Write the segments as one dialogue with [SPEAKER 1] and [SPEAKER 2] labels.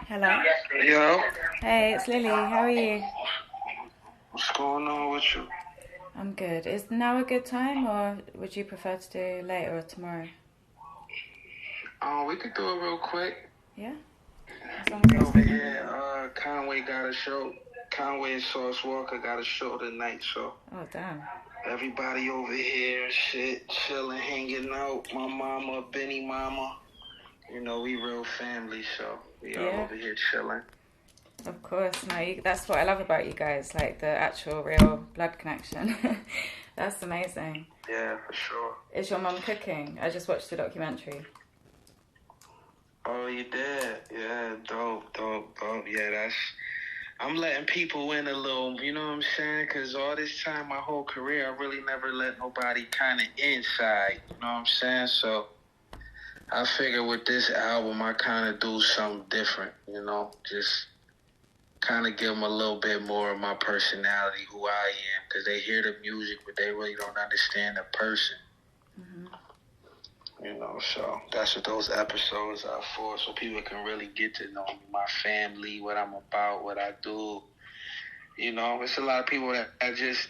[SPEAKER 1] Hello.
[SPEAKER 2] Yo,
[SPEAKER 1] Hey, it's Lily. How are you?
[SPEAKER 2] what's going on with you?
[SPEAKER 1] I'm good. Is now a good time, or would you prefer to do later or tomorrow?
[SPEAKER 2] We could do it real quick.
[SPEAKER 1] Yeah? As long as it's
[SPEAKER 2] Over
[SPEAKER 1] good.
[SPEAKER 2] here, Conway got a show. Conway and Sauce Walker got a show tonight, so
[SPEAKER 1] Oh, damn.
[SPEAKER 2] everybody over here, shit, chilling, hanging out. My mama, Benny mama. You know, we real family, so we all
[SPEAKER 1] Yeah.
[SPEAKER 2] over here chilling.
[SPEAKER 1] Of course. No, that's what I love about you guys, like the actual real blood connection. That's amazing.
[SPEAKER 2] Yeah, for sure.
[SPEAKER 1] Is your mum cooking? I just watched the documentary.
[SPEAKER 2] Oh, you did? Yeah, dope. Yeah, I'm letting people in a little, you know what I'm saying? Because all this time, my whole career, I really never let nobody kind of inside, you know what I'm saying? So I figure with this album, I kind of do something different, you know? Just kind of give them a little bit more of my personality, who I am, because they hear the music, but they really don't understand the person.
[SPEAKER 1] Mm-hmm.
[SPEAKER 2] You know, so that's what those episodes are for, so people can really get to know me, my family, what I'm about, what I do. You know, it's a lot of people that I just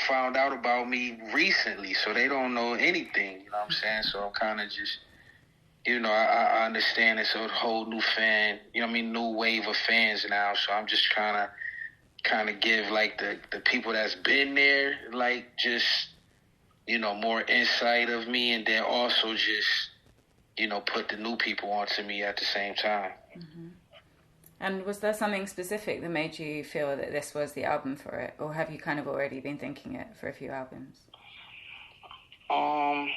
[SPEAKER 2] found out about me recently, so they don't know anything, you know what I'm saying? So I'm kind of just, you know, I understand it's a whole new fan, you know what I mean, new wave of fans now, so I'm just trying to give, like, the people that's been there, like, just, you know, more insight of me, and then also just, you know, put the new people onto me at the same time.
[SPEAKER 1] Mm-hmm. And was there something specific that made you feel that this was the album for it? Or have you kind of already been thinking it for a few albums?
[SPEAKER 2] I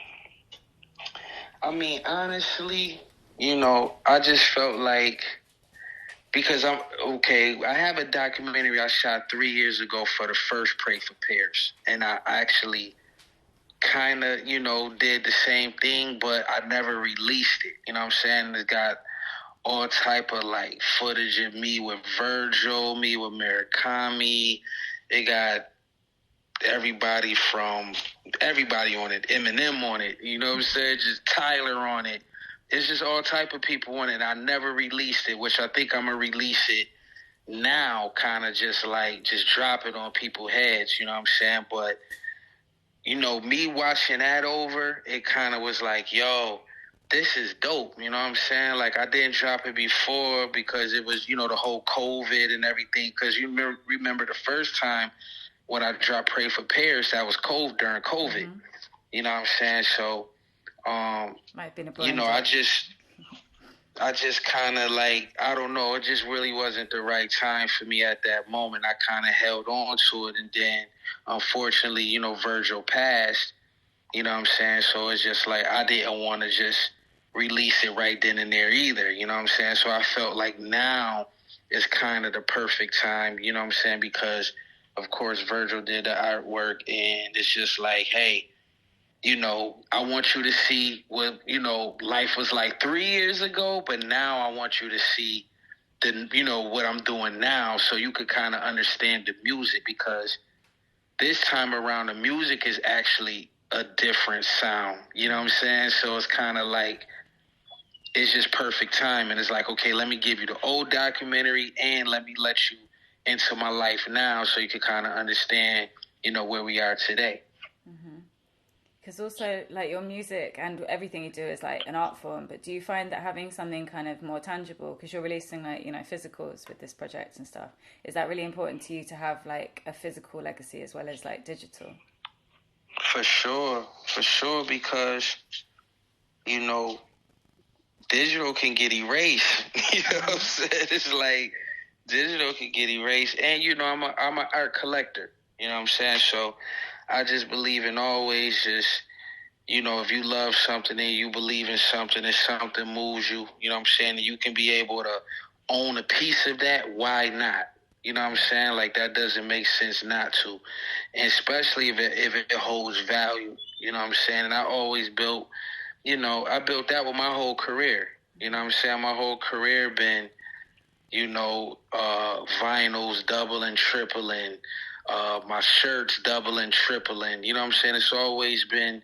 [SPEAKER 2] mean, honestly, you know, I just felt like, because I have a documentary I shot 3 years ago for the first Pray for Pairs, and I actually kind of, you know, did the same thing, but I never released it. You know what I'm saying? It's got all type of, like, footage of me with Virgil, me with Murakami. It got everybody on it, Eminem on it, you know what I'm saying? Just Tyler on it. It's just all type of people on it. I never released it, which I think I'm going to release it now, kind of just drop it on people's heads, you know what I'm saying? But, you know, me watching that over, it kind of was like, yo, this is dope, you know what I'm saying? Like, I didn't drop it before because it was, you know, the whole COVID and everything, because you remember the first time when I dropped Pray for Pairs, that was during COVID. Mm-hmm. You know what I'm saying? So,
[SPEAKER 1] might have been a
[SPEAKER 2] you know, I just kind of, like, I don't know, it just really wasn't the right time for me at that moment. I kind of held on to it, and then, unfortunately, you know, Virgil passed, you know what I'm saying? So it's just like, I didn't want to just release it right then and there either, you know what I'm saying? So I felt like now is kind of the perfect time, you know what I'm saying? Because, of course, Virgil did the artwork, and it's just like, hey, you know, I want you to see what, you know, life was like 3 years ago, but now I want you to see you know, what I'm doing now, so you could kind of understand the music, because this time around the music is actually a different sound, you know what I'm saying? So it's kind of like, it's just perfect time, and it's like, okay, let me give you the old documentary, and let me let you into my life now, so you can kind of understand, you know, where we are today.
[SPEAKER 1] Because also, like, your music and everything you do is like an art form, but do you find that having something kind of more tangible, because you're releasing, like, you know, physicals with this project and stuff, is that really important to you to have, like, a physical legacy as well as, like, digital?
[SPEAKER 2] For sure, because, you know, digital can get erased. You know what I'm saying? It's like, digital can get erased, and, you know, I'm an art collector. You know what I'm saying? So I just believe in always just, you know, if you love something and you believe in something and something moves you, you know what I'm saying, and you can be able to own a piece of that, why not? You know what I'm saying? Like, that doesn't make sense not to. And especially if it holds value, you know what I'm saying? And I always built, you know, I built that with my whole career. You know what I'm saying? My whole career been, you know, vinyls doubling, tripling, my shirts doubling, tripling. You know what I'm saying? It's always been,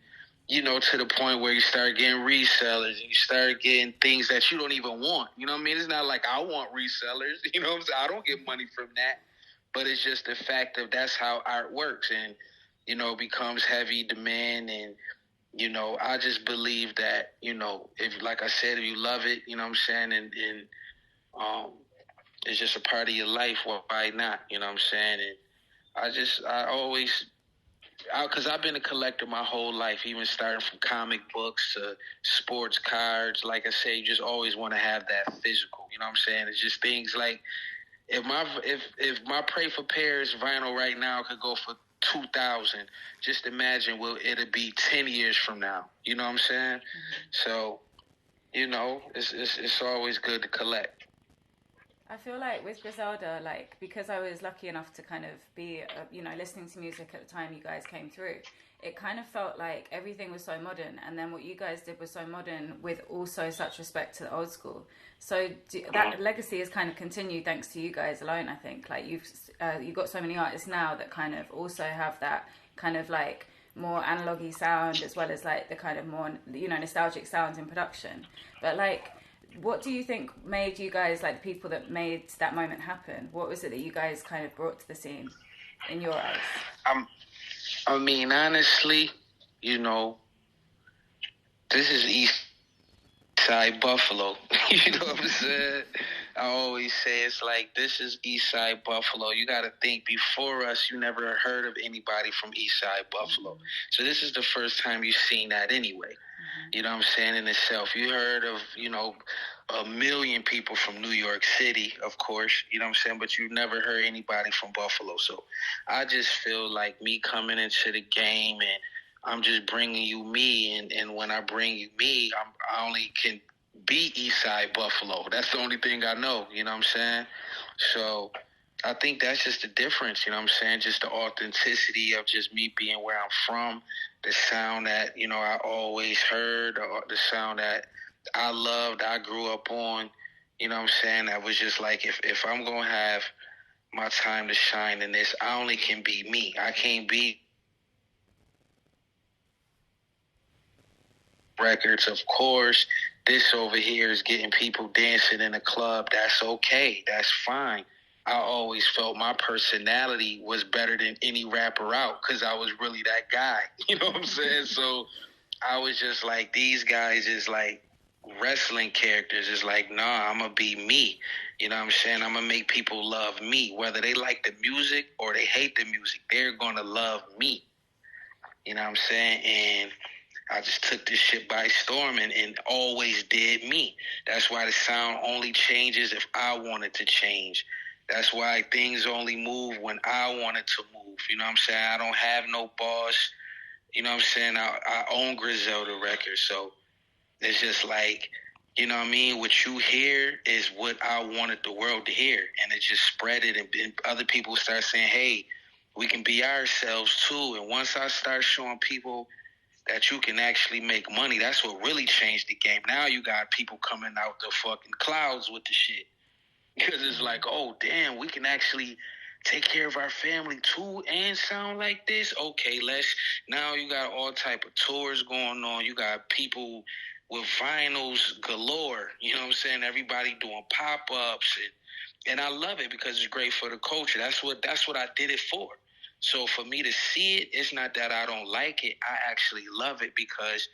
[SPEAKER 2] to the point where you start getting resellers and you start getting things that you don't even want. You know what I mean? It's not like I want resellers. You know what I'm saying? I don't get money from that. But it's just the fact of that's how art works. And, becomes heavy demand. And, I just believe that, if, like I said, if you love it, you know what I'm saying? And it's just a part of your life. Why not? You know what I'm saying? And I always, because I've been a collector my whole life, even starting from comic books to sports cards. Like I say, you just always want to have that physical. You know what I'm saying? It's just things like if my Pray for Paris vinyl right now could go for 2,000, just imagine what it'll be 10 years from now. You know what I'm saying? Mm-hmm. So, it's always good to collect.
[SPEAKER 1] I feel like with Griselda, like, because I was lucky enough to kind of be, listening to music at the time you guys came through, it kind of felt like everything was so modern, and then what you guys did was so modern with also such respect to the old school. So that legacy has kind of continued thanks to you guys alone, I think. Like, you've got so many artists now that kind of also have that kind of like more analogy sound, as well as like the kind of more, nostalgic sounds in production. But like, what do you think made you guys, like, the people that made that moment happen? What was it that you guys kind of brought to the scene in your eyes?
[SPEAKER 2] I mean, honestly, this is East Side Buffalo. You know what I'm saying? I always say it's like, this is East Side Buffalo. You got to think, before us, you never heard of anybody from East Side Buffalo. Mm-hmm. So this is the first time you've seen that anyway. Mm-hmm. You know what I'm saying? In itself, you heard of, a million people from New York City, of course, you know what I'm saying? But you never heard anybody from Buffalo. So I just feel like me coming into the game, and I'm just bringing you me. And when I bring you me, I only can be Eastside Buffalo. That's the only thing I know, you know what I'm saying? So I think that's just the difference, you know what I'm saying? Just the authenticity of just me being where I'm from, the sound that, I always heard, the sound that I loved, I grew up on, you know what I'm saying? That was just like, if I'm going to have my time to shine in this, I only can be me. I can't be records, of course. This over here is getting people dancing in a club. That's okay. That's fine. I always felt my personality was better than any rapper out, because I was really that guy. You know what I'm saying? So I was just like, these guys is like wrestling characters. It's like, nah, I'm going to be me. You know what I'm saying? I'm going to make people love me. Whether they like the music or they hate the music, they're going to love me. You know what I'm saying? And I just took this shit by storm and always did me. That's why the sound only changes if I want it to change. That's why things only move when I want it to move. You know what I'm saying? I don't have no boss. You know what I'm saying? I own Griselda Records. So it's just like, you know what I mean? What you hear is what I wanted the world to hear. And it just spread it. And other people start saying, hey, we can be ourselves too. And once I start showing people that you can actually make money, that's what really changed the game. Now you got people coming out the fucking clouds with the shit. Because it's like, oh, damn, we can actually take care of our family too and sound like this? Okay, now you got all type of tours going on. You got people with vinyls galore. You know what I'm saying? Everybody doing pop-ups. And I love it because it's great for the culture. That's what I did it for. So for me to see it, it's not that I don't like it. I actually love it because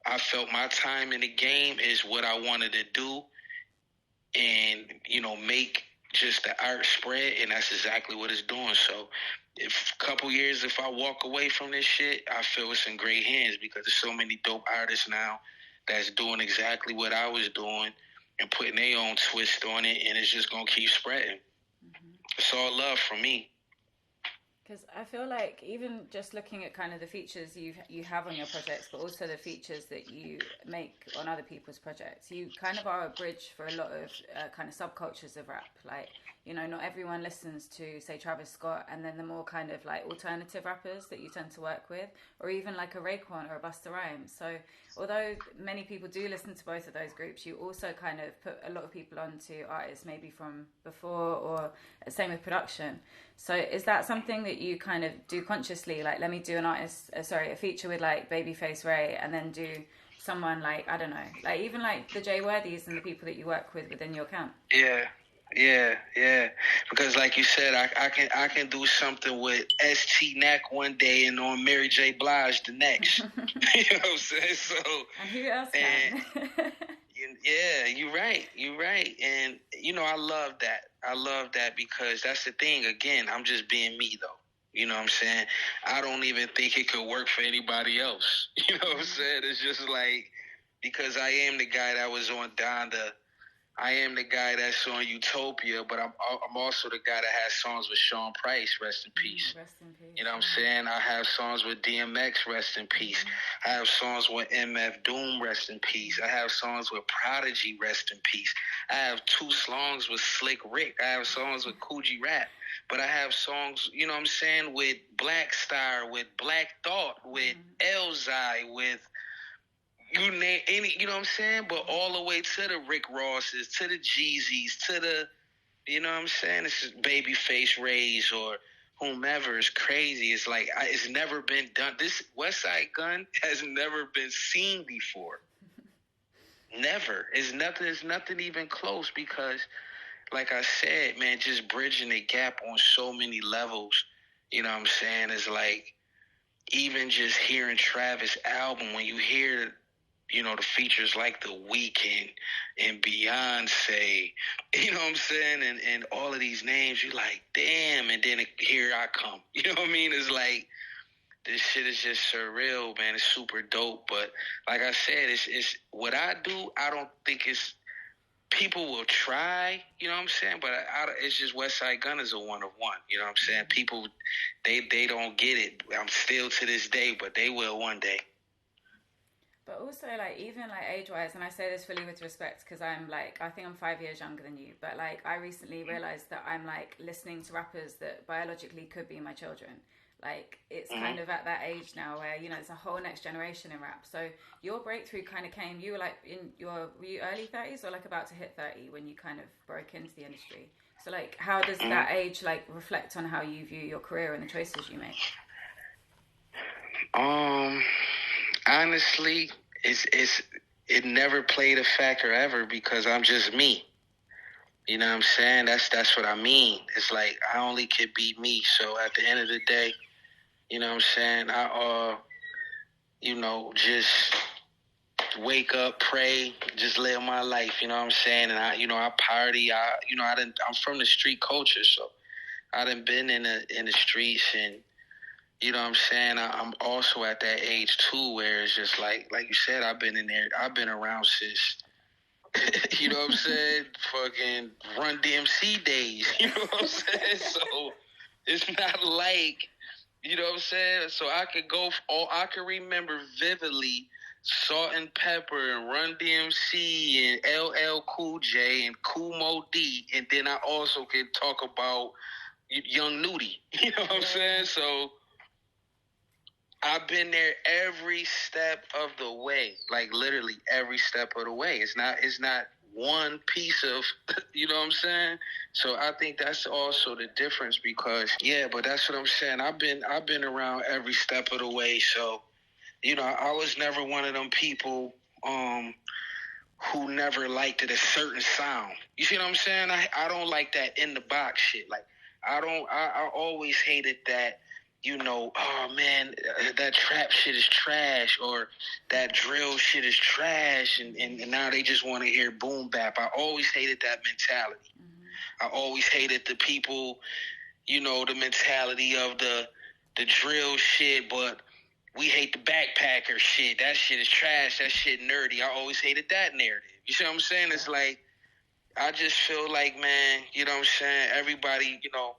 [SPEAKER 2] I felt my time in the game is what I wanted to do and, make just the art spread, and that's exactly what it's doing. So if a couple years, if I walk away from this shit, I feel it's in great hands because there's so many dope artists now that's doing exactly what I was doing and putting their own twist on it, and it's just going to keep spreading. Mm-hmm. It's all love from me.
[SPEAKER 1] Because I feel like even just looking at kind of the features you have on your projects, but also the features that you make on other people's projects, you kind of are a bridge for a lot of kind of subcultures of rap. Like, you know, not everyone listens to, say, Travis Scott, and then the more kind of like alternative rappers that you tend to work with, or even like a Raekwon or a Busta Rhymes. So although many people do listen to both of those groups, you also kind of put a lot of people onto artists maybe from before, or same with production. So is that something that you kind of do consciously? Like, let me do a feature with like Babyface Ray, and then do someone like, I don't know, like even like the Jay Worthies and the people that you work with within your camp?
[SPEAKER 2] Yeah. Because like you said, I can do something with ST Nack one day and on Mary J. Blige the next. You know what I'm saying? So,
[SPEAKER 1] and who else can?
[SPEAKER 2] Yeah, you're right. And you know, I love that because that's the thing. Again, I'm just being me though. You know what I'm saying? I don't even think it could work for anybody else. You know what I'm saying? It's just like, because I am the guy that was on Donda. I am the guy that's on Utopia, but I'm also the guy that has songs with Sean Price, rest in peace.
[SPEAKER 1] Rest in peace.
[SPEAKER 2] You know what I'm saying? I have songs with DMX, rest in peace. I have songs with MF Doom, rest in peace. I have songs with Prodigy, rest in peace. I have 2 songs with Slick Rick. I have songs with Coogee Rap. But I have songs, you know what I'm saying, with Black Star, with Black Thought, with Elzai, with you name any, you know what I'm saying? But all the way to the Rick Rosses, to the Jeezys, to the, you know what I'm saying? This is Babyface Rays or whomever. Is crazy. It's like, it's never been done. This Westside Gunn has never been seen before. Never. It's nothing even close, because like I said, man, just bridging the gap on so many levels, you know what I'm saying? It's like, even just hearing Travis' album, when you hear, you know, the features like The Weeknd and Beyonce, you know what I'm saying? And all of these names, you're like, damn, and then here I come. You know what I mean? It's like, this shit is just surreal, man. It's super dope. But like I said, it's what I do, I don't think it's, people will try, you know what I'm saying? But it's just Westside Gunn is a one of one, you know what I'm saying? People, they don't get it. I'm still to this day, but they will one day.
[SPEAKER 1] But also, like, even like age-wise, and I say this fully with respect, because I'm like, I think I'm 5 years younger than you, but like, I recently realized that I'm like listening to rappers that biologically could be my children. Like, it's kind of at that age now where, you know, it's a whole next generation in rap. So your breakthrough kind of came, you were like were you early 30s or like about to hit 30 when you kind of broke into the industry? So like, how does that age like reflect on how you view your career and the choices you make?
[SPEAKER 2] Honestly, it never played a factor ever, because I'm just me. You know what I'm saying? That's what I mean. It's like, I only could be me. So at the end of the day, you know what I'm saying, I you know, just wake up, pray, just live my life, you know what I'm saying? And I party, I'm from the street culture, so I done been in the streets, and you know what I'm saying? I'm also at that age too, where it's just like you said, I've been in there, I've been around since, you know what I'm saying, fucking Run DMC days, you know what I'm saying? So it's not like, you know what I'm saying? So I could remember vividly Salt and Pepper and Run DMC and LL Cool J and Kool Moe Dee, and then I also can talk about Young Nudie, you know what I'm saying? So I've been there every step of the way, like literally every step of the way. It's not one piece of, you know what I'm saying? So I think that's also the difference, because but that's what I'm saying. I've been around every step of the way. So, you know, I was never one of them people who never liked a certain sound. You see what I'm saying? I don't like that in the box shit. Like, I always hated that, you know, oh man, that trap shit is trash, or that drill shit is trash, and now they just want to hear boom bap. I always hated that mentality. I always hated the people, you know, the mentality of the drill shit, but we hate the backpacker shit. That shit is trash. That shit nerdy. I always hated that narrative. You see what I'm saying? It's like, I just feel like, man, you know what I'm saying? Everybody, you know,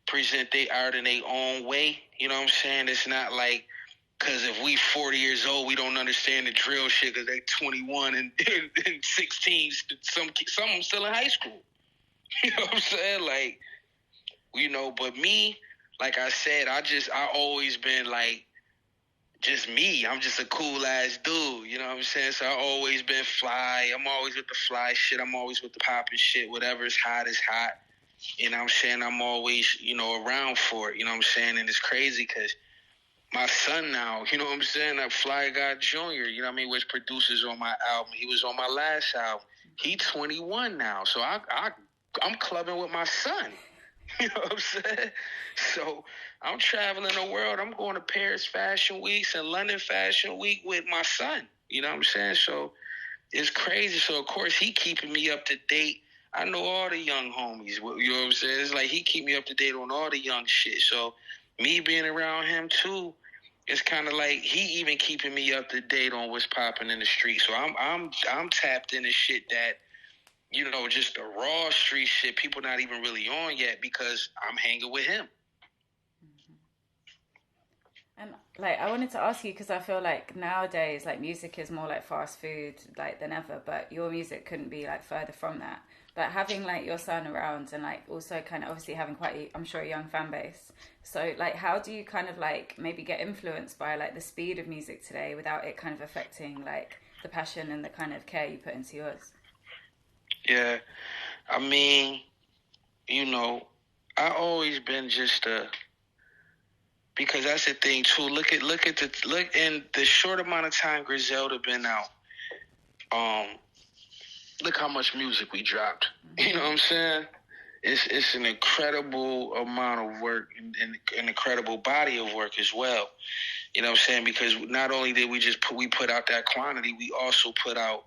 [SPEAKER 2] present their art in their own way. You know what I'm saying? It's not like, because if we 40 years old, we don't understand the drill shit because they 21 and 16. Some of them still in high school. You know what I'm saying? Like, you know, but me, like I said, I always been like, just me. I'm just a cool ass dude. You know what I'm saying? So I always been fly. I'm always with the fly shit. I'm always with the popping shit. Whatever's hot is hot. You know what I'm saying? I'm always, you know, around for it. You know what I'm saying? And it's crazy because my son now, you know what I'm saying? That Fly Guy Jr., you know what I mean, which produces on my album. He was on my last album. He 21 now. So I'm clubbing with my son. You know what I'm saying? So I'm traveling the world. I'm going to Paris Fashion Weeks and London Fashion Week with my son. You know what I'm saying? So it's crazy. So, of course, he keeping me up to date. I know all the young homies. You know what I'm saying? It's like he keep me up to date on all the young shit. So me being around him, too, it's kind of like he even keeping me up to date on what's popping in the street. So I'm tapped into shit that, you know, just the raw street shit people not even really on yet because I'm hanging with him.
[SPEAKER 1] And like I wanted to ask you because I feel like nowadays like music is more like fast food like than ever, but your music couldn't be like further from that. But having like your son around and like also kind of obviously having quite I'm sure a young fan base. So like how do you kind of like maybe get influenced by like the speed of music today without it kind of affecting like the passion and the kind of care you put into yours?
[SPEAKER 2] Yeah, I mean, you know, I always been just because that's the thing too. Look in the short amount of time Griselda been out. Look how much music we dropped. You know what I'm saying? It's an incredible amount of work and an incredible body of work as well. You know what I'm saying? Because not only did we put out that quantity, we also put out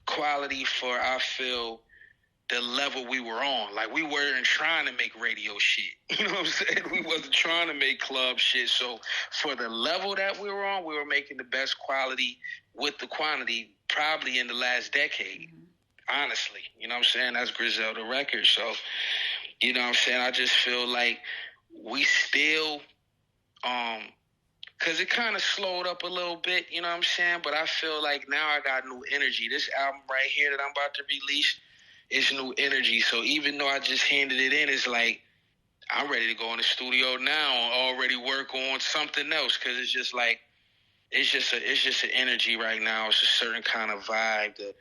[SPEAKER 2] quality for I feel the level we were on. Like we weren't trying to make radio shit. You know what I'm saying? We wasn't trying to make club shit. So for the level that we were on, we were making the best quality with the quantity probably in the last decade. Honestly. You know what I'm saying? That's Griselda Records. So, you know what I'm saying? I just feel like we still because it kind of slowed up a little bit, you know what I'm saying? But I feel like now I got new energy. This album right here that I'm about to release, it's new energy. So even though I just handed it in, it's like I'm ready to go in the studio now and already work on something else because it's just like it's just an energy right now. It's a certain kind of vibe that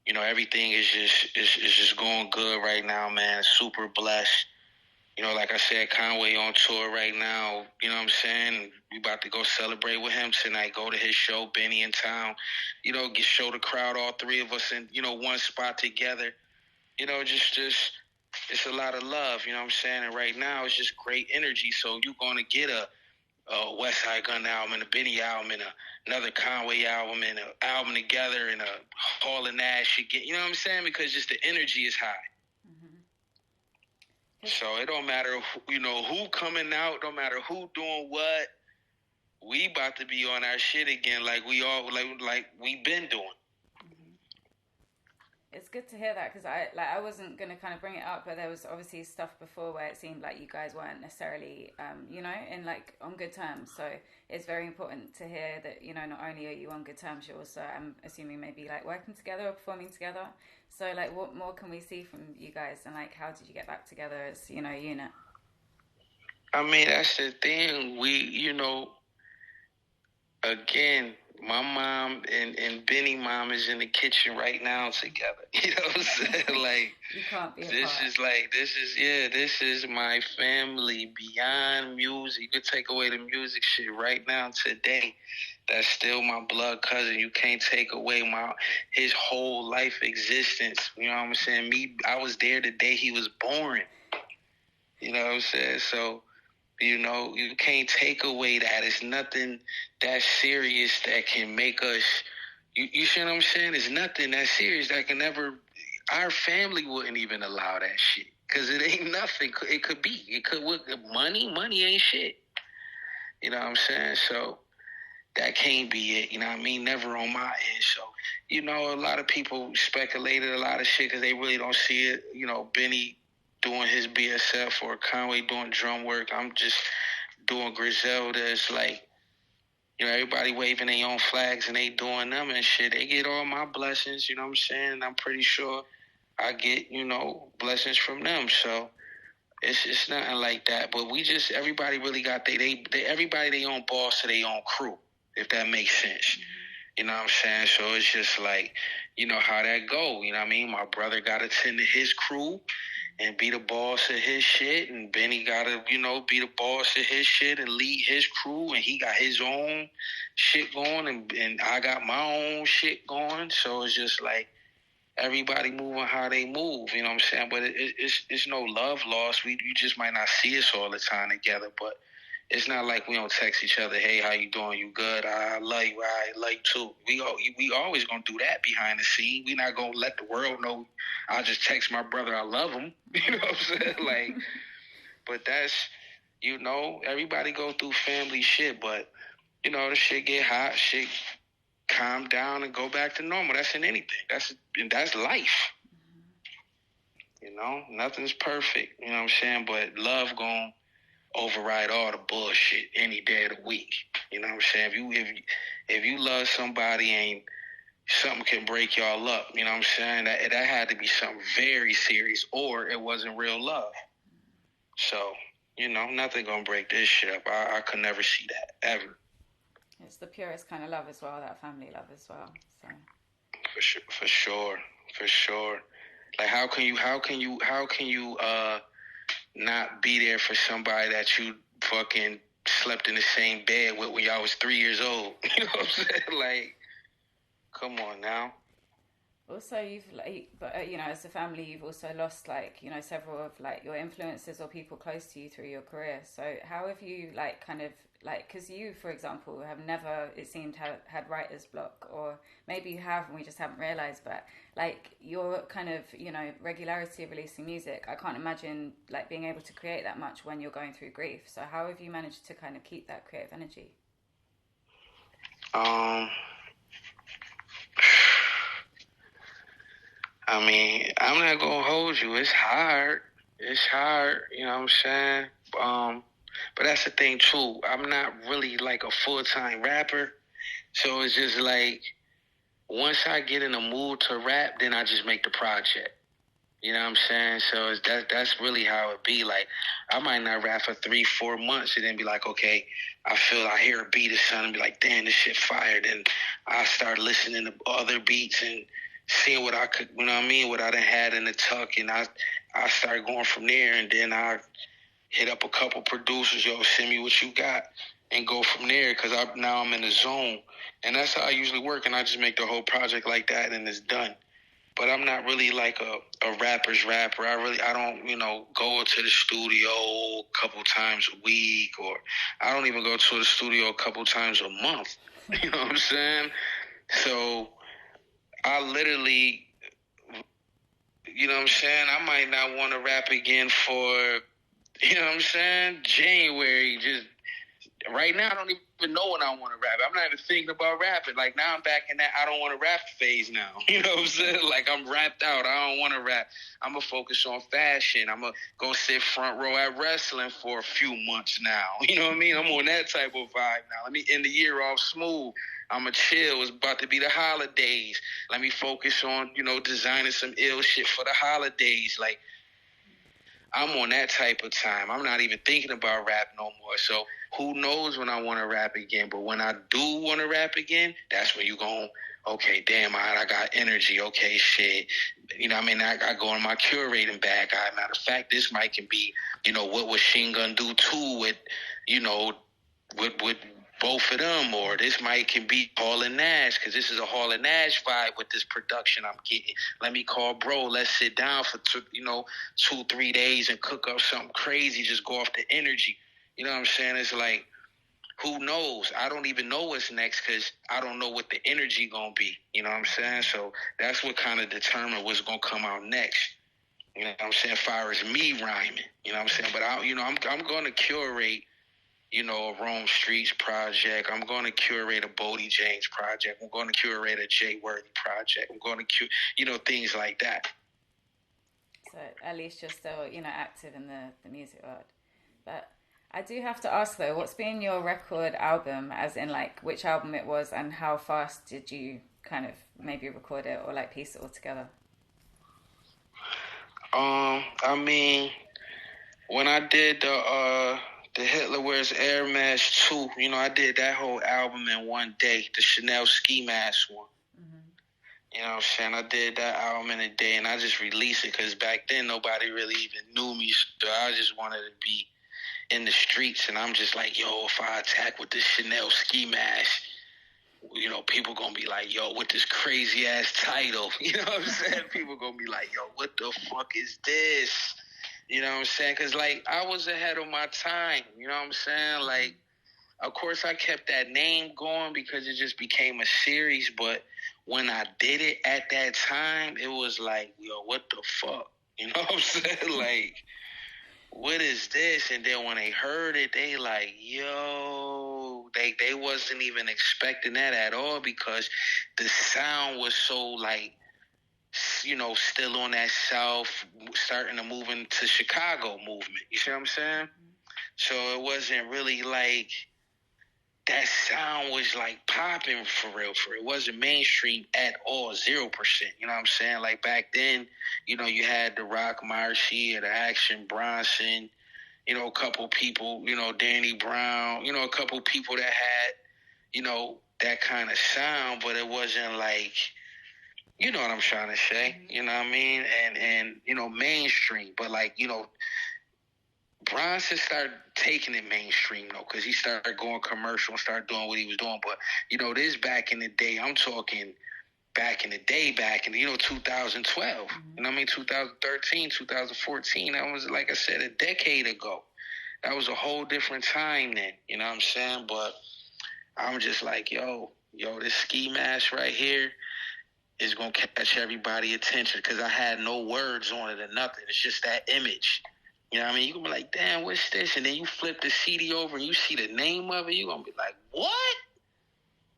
[SPEAKER 2] you know everything is just going good right now, man. Super blessed. You know, like I said, Conway on tour right now. You know what I'm saying? We about to go celebrate with him tonight. Go to his show, Benny in town. You know, show the crowd, all three of us in one spot together. You know, just it's a lot of love, you know what I'm saying? And right now it's just great energy. So you're going to get a Westside Gunn album and a Benny album and another Conway album and an album together and a Hall and Nash again. You know what I'm saying? Because just the energy is high. Mm-hmm. So it don't matter, who coming out, don't matter who doing what. We about to be on our shit again like we been doing.
[SPEAKER 1] It's good to hear that because I wasn't gonna kind of bring it up, but there was obviously stuff before where it seemed like you guys weren't necessarily, in like on good terms. So it's very important to hear that not only are you on good terms, you're also I'm assuming maybe like working together or performing together. So like, what more can we see from you guys, and like, how did you get back together as a unit?
[SPEAKER 2] I mean, that's the thing. We again. My mom and Benny mom is in the kitchen right now together. You know what I'm saying? Like
[SPEAKER 1] you can't be
[SPEAKER 2] this is my family beyond music. You could take away the music shit right now today. That's still my blood cousin. You can't take away his whole life existence. You know what I'm saying? I was there the day he was born. You know what I'm saying? So you can't take away that. It's nothing that serious that can make us. You see what I'm saying? It's nothing that serious that can ever. Our family wouldn't even allow that shit because it ain't nothing. It could be. It could money ain't shit. You know what I'm saying? So that can't be it. You know what I mean? Never on my end. So a lot of people speculated a lot of shit because they really don't see it. Benny doing his BSF or Conway doing drum work. I'm just doing Griselda. It's like, everybody waving their own flags and they doing them and shit. They get all my blessings, you know what I'm saying? I'm pretty sure I get, blessings from them. So it's nothing like that. But we just, everybody really got everybody they own boss to their own crew, if that makes sense. You know what I'm saying? So it's just like, how that go. You know what I mean? My brother got to tend to his crew and be the boss of his shit, and Benny got to, be the boss of his shit and lead his crew, and he got his own shit going, and I got my own shit going. So it's just like everybody moving how they move, you know what I'm saying? But it's no love lost. You just might not see us all the time together, but it's not like we don't text each other, hey, how you doing? You good? I love you. I love you too. We always gonna do that behind the scene. We not gonna let the world know. I just text my brother, I love him. You know what I'm saying? Like, but that's, everybody go through family shit, but the shit get hot, shit calm down and go back to normal. That's in anything. That's life. Nothing's perfect. You know what I'm saying? But love gonna override all the bullshit any day of the week. You know what I'm saying? If you love somebody and something can break y'all up, you know what I'm saying? That had to be something very serious, or it wasn't real love. So, nothing gonna break this shit up. I could never see that ever.
[SPEAKER 1] It's the purest kind of love as well, that family love as well. So
[SPEAKER 2] for sure. Like how can you not be there for somebody that you fucking slept in the same bed with when y'all was 3 years old? You know what I'm saying? Like, come on now.
[SPEAKER 1] Also, you've as a family, you've also lost several of your influences or people close to you through your career. So how have you because you, for example, have never, it seemed, had writer's block, or maybe you have and we just haven't realized, but your kind of, regularity of releasing music, I can't imagine being able to create that much when you're going through grief. So how have you managed to kind of keep that creative energy?
[SPEAKER 2] I mean, I'm not gonna hold you. It's hard. You know what I'm saying? But that's the thing too. I'm not really a full-time rapper, so it's just once I get in the mood to rap, then I just make the project. You know what I'm saying? So that's really how it be. I might not rap for 3-4 months and then be like, okay, I hear a beat or something and be like, damn, this shit fire. Then I start listening to other beats and seeing what I could, what I done had in the tuck, and I start going from there, and then I hit up a couple producers, yo, send me what you got, and go from there, because now I'm in the zone. And that's how I usually work, and I just make the whole project like that, and it's done. But I'm not really a rapper's rapper. I don't, go to the studio a couple times a week, or I don't even go to the studio a couple times a month. You know what I'm saying? So I literally, you know what I'm saying? I might not want to rap again for, you know what I'm saying, January. Just right now, I don't even know when I want to rap. I'm not even thinking about rapping. Now I'm back in that I don't want to rap phase now. You know what I'm saying? I'm rapped out. I don't want to rap. I'm going to focus on fashion. I'm going to go sit front row at wrestling for a few months now. You know what I mean? I'm on that type of vibe now. Let me end the year off smooth. I'm going to chill. It's about to be the holidays. Let me focus on, designing some ill shit for the holidays. I'm on that type of time. I'm not even thinking about rap no more. So who knows when I want to rap again. But when I do want to rap again, that's when you go, okay, damn, I got energy. Okay, shit. You know what I mean? I go in my curating bag. Matter of fact, this mic can be, what would Machine Gun do too with, with both of them, or this mic can be Hall and Nash, because this is a Hall and Nash vibe with this production I'm getting. Let me call bro. Let's sit down for 2-3 days and cook up something crazy. Just go off the energy. You know what I'm saying? It's who knows? I don't even know what's next, because I don't know what the energy gonna be. You know what I'm saying? So that's what kind of determine what's gonna come out next. You know what I'm saying? As far as me rhyming, you know what I'm saying? But I'm gonna curate, a Rome Streets project. I'm going to curate a Bodie James project. I'm going to curate a Jay Worthy project. I'm going to things like that.
[SPEAKER 1] So at least you're still, active in the music world. But I do have to ask though, what's been your record album, as in which album it was, and how fast did you kind of maybe record it or piece it all together?
[SPEAKER 2] I mean, when I did the Hitler Wears Air Mask 2, you know, I did that whole album in one day, the Chanel Ski Mask one. You know what I'm saying? I did that album in a day, and I just released it because back then nobody really even knew me, so I just wanted to be in the streets, and I'm just like, yo, if I attack with this Chanel Ski Mask, you know, people gonna be like, yo, with this crazy ass title, you know what I'm saying? People gonna be like, yo, what the fuck is this? You know what I'm saying? Because, like, I was ahead of my time, you know what I'm saying? Like, of course, I kept that name going because it just became a series, but when I did it at that time, it was like, yo, what the fuck? You know what I'm saying? Like, what is this? And then when they heard it, they like, yo, they wasn't even expecting that at all because the sound was so, like, you know, still on that South, starting to move into Chicago movement. You see what I'm saying? So it wasn't really like that sound was like popping for real. It wasn't mainstream at all, 0%. You know what I'm saying? Like back then, you know, you had the Rock Marcy, the Action Bronson, you know, a couple people, you know, Danny Brown, you know, a couple people that had, you know, that kind of sound, but it wasn't like, you know what I'm trying to say, you know what I mean? And you know, mainstream, but like, you know, Bronson started taking it mainstream, though, because he started going commercial and started doing what he was doing. But, you know, this back in the day, I'm talking back in the day, back in, you know, 2012. You know what I mean? 2013, 2014. That was, like I said, a decade ago. That was a whole different time then. You know what I'm saying? But I'm just like, yo, this ski mask right here is going to catch everybody's attention because I had no words on it or nothing. It's just that image. You know what I mean? You're going to be like, damn, what's this? And then you flip the CD over and you see the name of it. You're going to be like, what?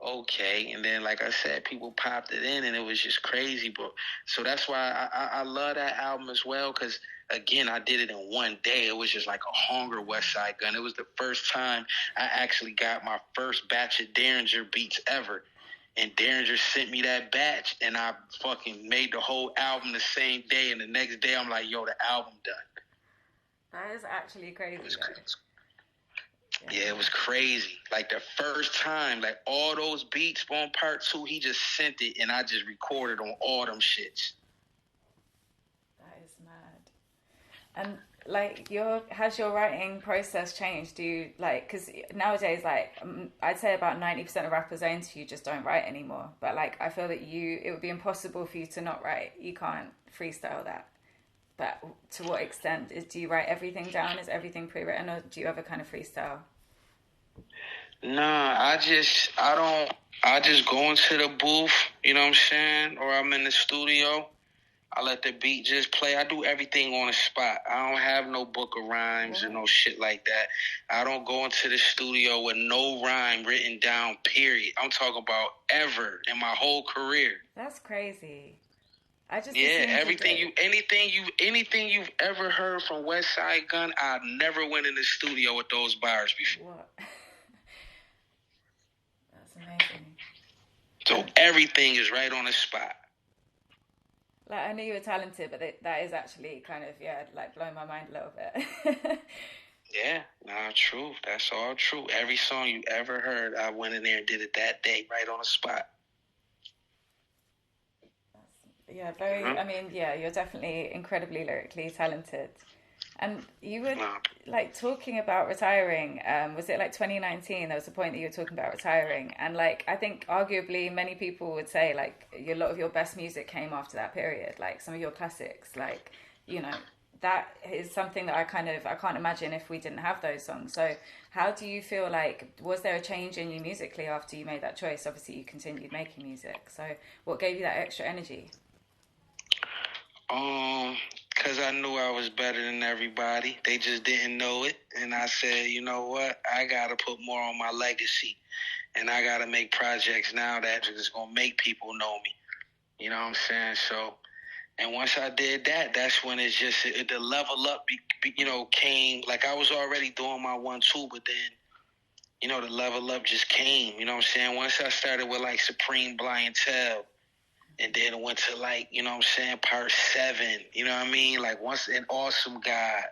[SPEAKER 2] Okay. And then, like I said, people popped it in and it was just crazy. But so that's why I love that album as well because, again, I did it in one day. It was just like a hunger Westside Gunn. It was the first time I actually got my first batch of Derringer beats ever. And Derringer sent me that batch, and I fucking made the whole album the same day. And the next day, I'm like, yo, the album done.
[SPEAKER 1] That is actually crazy.
[SPEAKER 2] Yeah, it was crazy. Like the first time, like all those beats on part 2, he just sent it, and I just recorded on all them shits.
[SPEAKER 1] That is mad. And like, has your writing process changed? Do you like, because nowadays, like, I'd say about 90% of rappers I interview just don't write anymore. But like, I feel that it would be impossible for you to not write. You can't freestyle that. But to what extent do you write everything down? Is everything pre-written, or do you ever kind of freestyle?
[SPEAKER 2] Nah, I just go into the booth, you know what I'm saying? Or I'm in the studio. I let the beat just play. I do everything on the spot. I don't have no book of rhymes or no shit like that. I don't go into the studio with no rhyme written down, period. I'm talking about ever in my whole career.
[SPEAKER 1] That's crazy. I just
[SPEAKER 2] anything you've ever heard from Westside Gunn, I never went in the studio with those bars before.
[SPEAKER 1] What? That's amazing.
[SPEAKER 2] So everything is right on the spot.
[SPEAKER 1] Like, I knew you were talented, but that is actually kind of, like blowing my mind a little bit.
[SPEAKER 2] Yeah, nah, true. That's all true. Every song you ever heard, I went in there and did it that day, right on the spot.
[SPEAKER 1] Yeah, very. I mean, you're definitely incredibly lyrically talented. And you were like talking about retiring. Was it like 2019? There was a point that you were talking about retiring, and like I think arguably many people would say like a lot of your best music came after that period. Like some of your classics, like that is something that I can't imagine if we didn't have those songs. So how do you feel like, was there a change in you musically after you made that choice? Obviously, you continued making music. So what gave you that extra energy?
[SPEAKER 2] Because I knew I was better than everybody. They just didn't know it. And I said, you know what? I got to put more on my legacy. And I got to make projects now that is going to make people know me. You know what I'm saying? So, and once I did that, that's when it's just, the level up, came. Like I was already doing my 1-2, but then, the level up just came. You know what I'm saying? Once I started with like Supreme Blientele, And then it went to like, you know what I'm saying, part 7, you know what I mean? Like once an Awesome God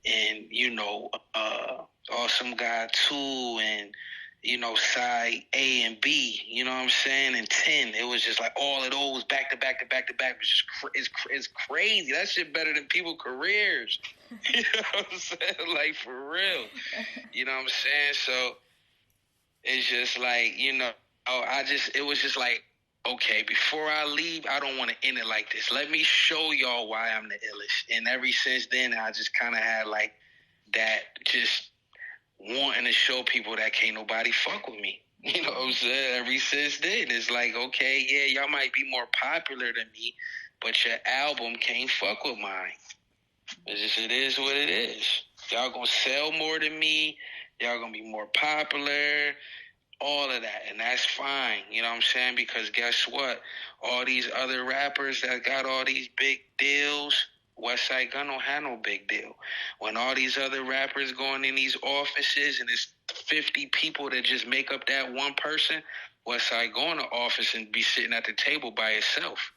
[SPEAKER 2] and, you know, Awesome God 2 and, you know, side A and B, you know what I'm saying? And 10, it was just like all of those back to back to back to back. It was just it's crazy. That shit better than people's careers. You know what I'm saying? Like for real. You know what I'm saying? So it's just like, you know, it was just like, okay, before I leave, I don't want to end it like this. Let me show y'all why I'm the illest. And ever since then, I just kind of had like that, just wanting to show people that can't nobody fuck with me. You know what I'm saying? Ever since then, it's like, okay, yeah, y'all might be more popular than me, but your album can't fuck with mine. It is what it is. Y'all gonna sell more than me. Y'all gonna be more popular. All of that, and that's fine, you know what I'm saying? Because guess what? All these other rappers that got all these big deals, Westside Gunn don't have no big deal. When all these other rappers going in these offices and it's 50 people that just make up that one person, Westside going to office and be sitting at the table by itself.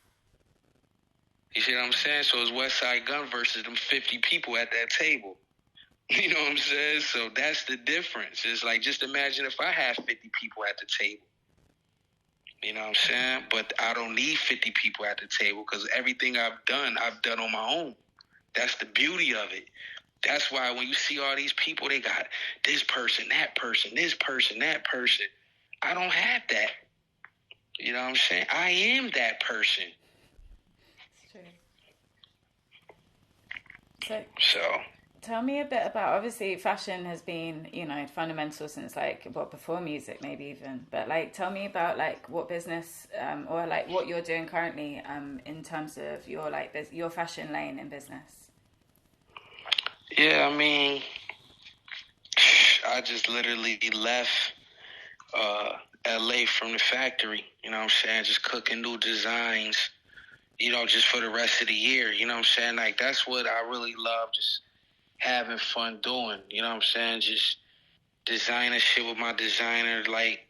[SPEAKER 2] You see what I'm saying? So it's Westside Gunn versus them 50 people at that table. You know what I'm saying? So that's the difference. It's like, just imagine if I had 50 people at the table. You know what I'm saying? But I don't need 50 people at the table because everything I've done on my own. That's the beauty of it. That's why when you see all these people, they got this person, that person, this person, that person. I don't have that. You know what I'm saying? I am that person.
[SPEAKER 1] It's true.
[SPEAKER 2] So
[SPEAKER 1] tell me a bit about, obviously fashion has been, you know, fundamental since like, what, before music maybe even, but like tell me about like what business or like what you're doing currently in terms of your like your fashion lane in business.
[SPEAKER 2] Yeah, I mean, I just literally left LA from the factory, you know what I'm saying, just cooking new designs, you know, just for the rest of the year, you know what I'm saying? Like that's what I really love, just having fun doing, you know what I'm saying? Just designing shit with my designer. Like,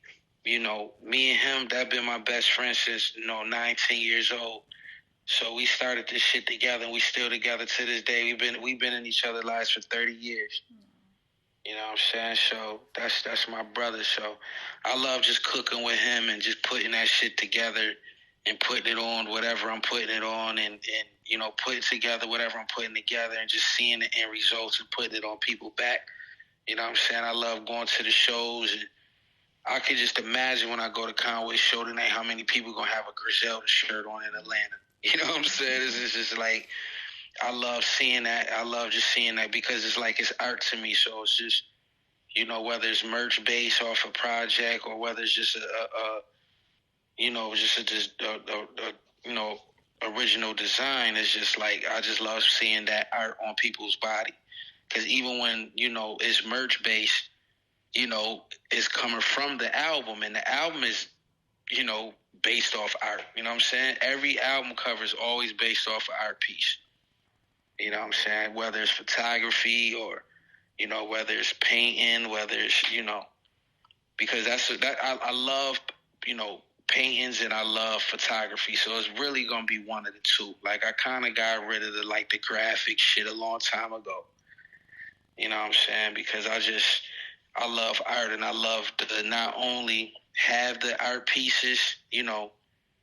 [SPEAKER 2] you know, me and him, that been my best friend since, you know, 19 years old. So we started this shit together and we still together to this day. We've been in each other's lives for 30 years. You know what I'm saying? So that's my brother. So I love just cooking with him and just putting that shit together and putting it on whatever I'm putting it on and you know, putting together whatever I'm putting together and just seeing the end results and putting it on people's back. You know what I'm saying? I love going to the shows, and I can just imagine when I go to Conway's show tonight how many people going to have a Griselda shirt on in Atlanta. You know what I'm saying? It's just like, I love seeing that. I love just seeing that because it's like, it's art to me. So it's just, you know, whether it's merch based off a project or whether it's just you know, you know, original design, is just like, I just love seeing that art on people's body. Because even when, you know, it's merch based, you know, it's coming from the album, and the album is, you know, based off art. You know what I'm saying? Every album cover is always based off an art piece. You know what I'm saying? Whether it's photography or, you know, whether it's painting, whether it's, you know, because I love, you know, paintings and I love photography. So it's really going to be one of the two. Like I kind of got rid of the graphic shit a long time ago. You know what I'm saying? Because I love art, and I love to not only have the art pieces, you know,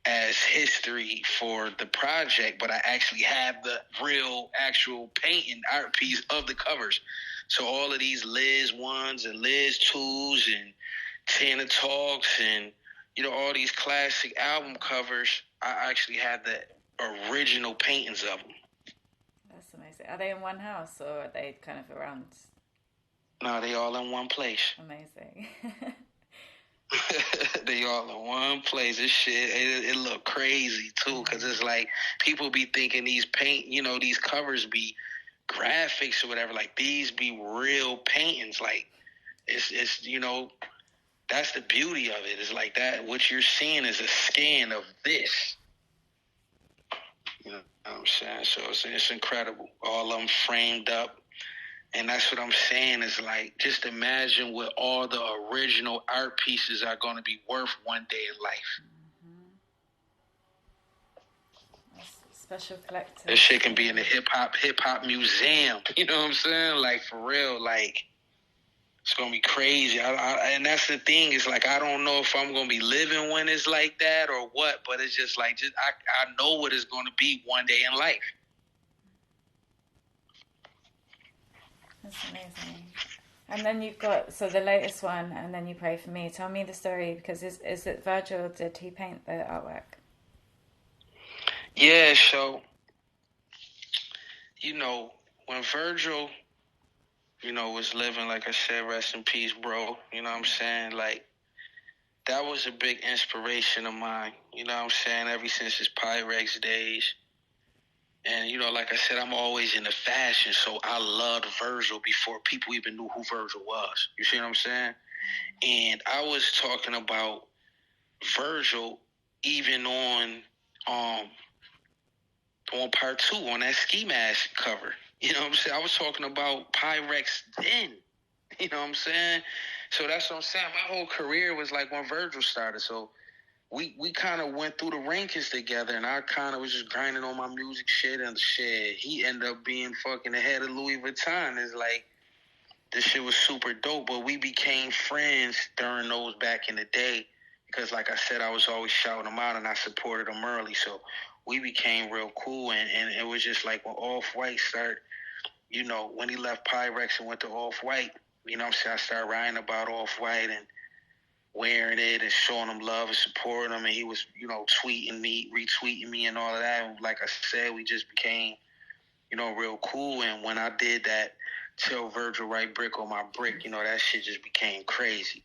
[SPEAKER 2] as history for the project, but I actually have the real actual painting art piece of the covers. So all of these Liz 1s and Liz 2s and Tana Talks and, you know, all these classic album covers, I actually have the original paintings of them.
[SPEAKER 1] That's amazing. Are they in one house or are they kind of around?
[SPEAKER 2] No, they all in one place.
[SPEAKER 1] Amazing.
[SPEAKER 2] They all in one place. This shit, it look crazy too, because it's like people be thinking these these covers be graphics or whatever. Like these be real paintings. Like it's you know, that's the beauty of it. It's like that. What you're seeing is a scan of this. You know what I'm saying? So it's incredible. All of them framed up. And that's what I'm saying is like, just imagine what all the original art pieces are going to be worth one day in life.
[SPEAKER 1] Special collector.
[SPEAKER 2] This shit can be in the hip hop museum. You know what I'm saying? Like, for real, like, it's gonna be crazy. And that's the thing. It's like, I don't know if I'm gonna be living when it's like that or what, but it's just like, I know what it's gonna be one day in life.
[SPEAKER 1] That's amazing. And then you've got, so the latest one, and then You Pray For Me. Tell me the story, because is it Virgil? Did he paint the artwork?
[SPEAKER 2] Yeah, so, you know, when Virgil, you know, was living, like I said, rest in peace, bro. You know what I'm saying? Like, that was a big inspiration of mine. You know what I'm saying? Ever since his Pyrex days. And, you know, like I said, I'm always into fashion, so I loved Virgil before people even knew who Virgil was. You see what I'm saying? And I was talking about Virgil even on part 2, on that Ski Mask cover. You know what I'm saying? I was talking about Pyrex then. You know what I'm saying? So that's what I'm saying. My whole career was like when Virgil started. So we kind of went through the rankings together, and I kind of was just grinding on my music shit and shit. He ended up being fucking the head of Louis Vuitton. It's like, this shit was super dope, but we became friends during those back in the day because, like I said, I was always shouting him out and I supported him early. So we became real cool, and it was just like when Off-White started, you know, when he left Pyrex and went to Off-White, you know what I'm saying, I started writing about Off-White and wearing it and showing him love and supporting him, and he was, you know, tweeting me, retweeting me and all of that. And like I said, we just became, you know, real cool. And when I did that, Tell Virgil Write Brick on My Brick, you know, that shit just became crazy.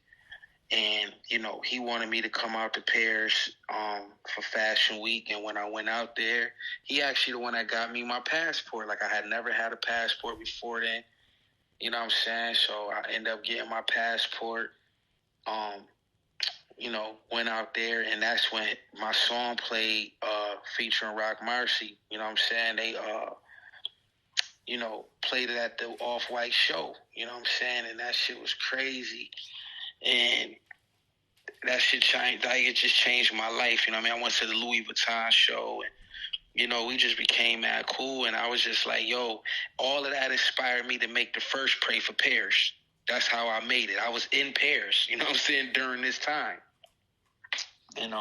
[SPEAKER 2] And, you know, he wanted me to come out to Paris for Fashion Week. And when I went out there, he actually the one that got me my passport. Like, I had never had a passport before then. You know what I'm saying? So I ended up getting my passport. You know, went out there, and that's when my song played featuring Rock Marcy. You know what I'm saying? They, you know, played it at the Off-White show. You know what I'm saying? And that shit was crazy. And that shit changed. Like, it just changed my life. You know what I mean? I went to the Louis Vuitton show, and, you know, we just became mad cool. And I was just like, yo, all of that inspired me to make the first Pray for Paris. That's how I made it. I was in Paris, you know what I'm saying, during this time. And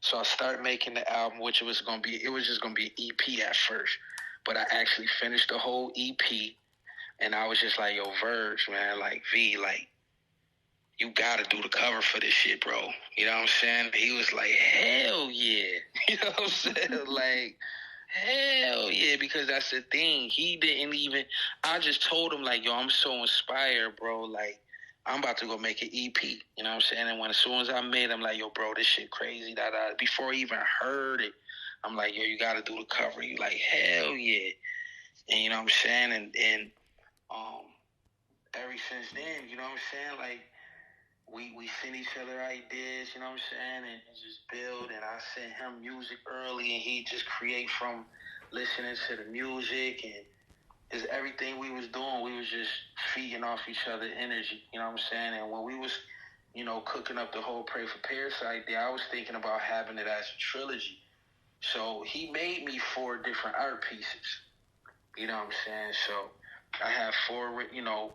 [SPEAKER 2] so I started making the album, which it was just gonna be an EP at first. But I actually finished the whole EP, and I was just like, yo, Verge, man, like, V, like, you gotta do the cover for this shit, bro. You know what I'm saying? He was like, hell yeah. You know what I'm saying? Like, hell yeah, because that's the thing. He didn't even, I just told him, like, yo, I'm so inspired, bro. Like, I'm about to go make an EP. You know what I'm saying? And as soon as I made it, I'm like, yo, bro, this shit crazy. Before he even heard it, I'm like, yo, you got to do the cover. You like, hell yeah. And you know what I'm saying? And ever since then, you know what I'm saying? Like, we send each other ideas, you know what I'm saying? And just build. And I sent him music early, and he just create from listening to the music. And is everything we was doing, we was just feeding off each other energy, you know what I'm saying? And when we was, you know, cooking up the whole Pray for Paris idea, I was thinking about having it as a trilogy. So he made me 4 different art pieces, you know what I'm saying? So I have 4, you know,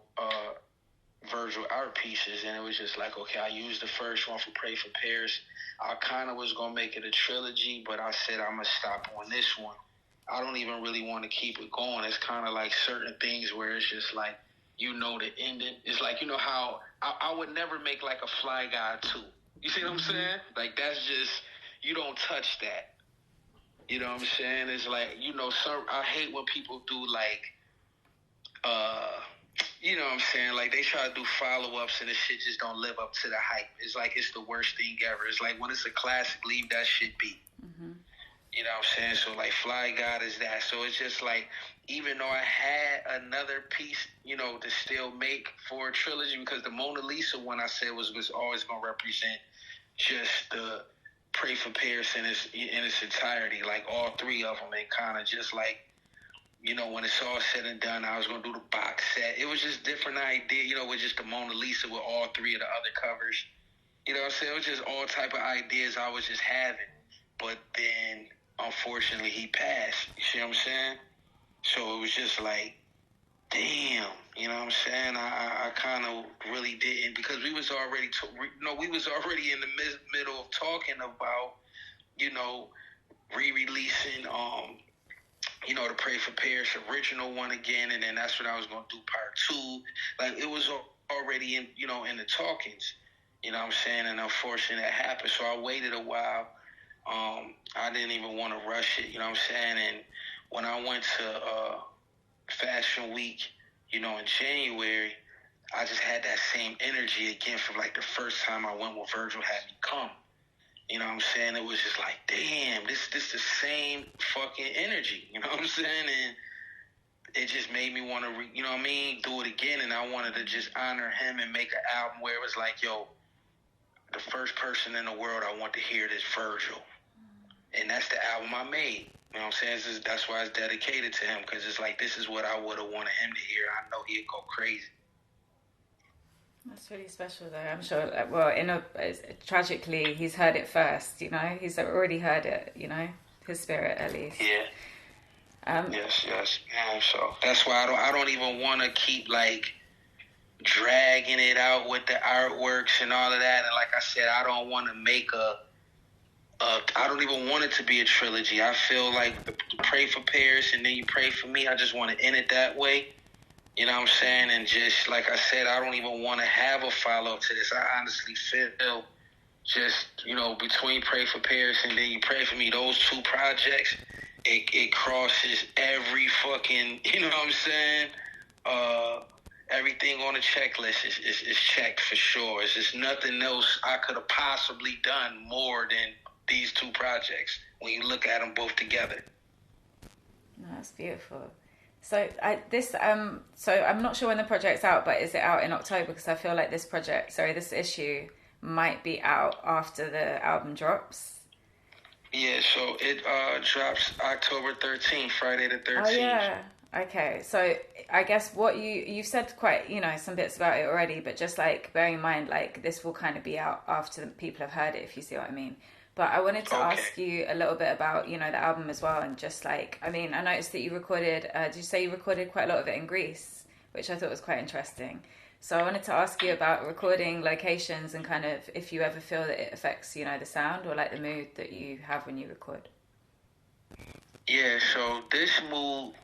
[SPEAKER 2] Virgil art pieces, and it was just like, okay, I used the first one for Pray for Paris. I kind of was going to make it a trilogy, but I said I'm going to stop on this one. I don't even really want to keep it going. It's kind of like certain things where it's just like, you know, the ending. It's like, you know how I would never make like a Fly Guy 2. You see what I'm saying? Like, that's just, you don't touch that. You know what I'm saying? It's like, you know, I hate when people do like, you know what I'm saying? Like, they try to do follow-ups and the shit just don't live up to the hype. It's like, it's the worst thing ever. It's like, when it's a classic, leave that shit be. Mm-hmm. You know what I'm saying? So, like, Fly God is that. So, it's just like, even though I had another piece, you know, to still make for a trilogy, because the Mona Lisa one I said was always going to represent just the Pray for Paris in its entirety, like all 3 of them, and kind of just like, you know, when it's all said and done, I was going to do the box set. It was just different idea, you know, with just the Mona Lisa with all 3 of the other covers. You know what I'm saying? It was just all type of ideas I was just having. But then unfortunately he passed. You see what I'm saying? So it was just like, damn, you know what I'm saying? I kind of really didn't, because we was already, we was already in the middle of talking about, you know, re-releasing, the Pray for Paris original one again, and then that's when I was gonna do part 2. Like, it was already in, in the talkings. You know what I'm saying? And unfortunately that happened. So I waited a while. I didn't even want to rush it, you know what I'm saying? And when I went to Fashion Week, in January, I just had that same energy again from like the first time I went with Virgil had me come. You know what I'm saying? It was just like, damn, this the same fucking energy. You know what I'm saying? And it just made me want to, do it again. And I wanted to just honor him and make an album where it was like, yo, the first person in the world I want to hear this Virgil. And that's the album I made. You know what I'm saying? That's why it's dedicated to him, because it's like, this is what I would have wanted him to hear. I know he'd go crazy.
[SPEAKER 1] That's really special, though. I'm sure. Well, tragically, he's heard it first. He's already heard it. His spirit, at least.
[SPEAKER 2] Yeah. Yes. Yeah. So that's why I don't even want to keep like dragging it out with the artworks and all of that. And like I said, I don't want to make I don't even want it to be a trilogy. I feel like the Pray for Paris and then you Pray for Me. I just want to end it that way. You know what I'm saying? And just like I said, I don't even want to have a follow-up to this. I honestly feel just, between Pray for Paris and then You Pray for Me, those 2 projects, it crosses every fucking, you know what I'm saying? Everything on the checklist is checked for sure. It's just nothing else I could have possibly done more than these 2 projects when you look at them both together.
[SPEAKER 1] No, that's beautiful. So I'm not sure when the project's out, but is it out in October? Because I feel like this issue might be out after the album drops. Yeah,
[SPEAKER 2] so it drops October 13th, Friday the 13th.
[SPEAKER 1] Oh, yeah. Okay, so I guess what you've said quite, some bits about it already, but just like bearing in mind, like this will kind of be out after people have heard it, if you see what I mean. But I wanted to ask you a little bit about, the album as well. And just like, I noticed that you recorded, did you say you recorded quite a lot of it in Greece, which I thought was quite interesting. So I wanted to ask you about recording locations and kind of if you ever feel that it affects, the sound or like the mood that you have when you record.
[SPEAKER 2] Yeah, so this mood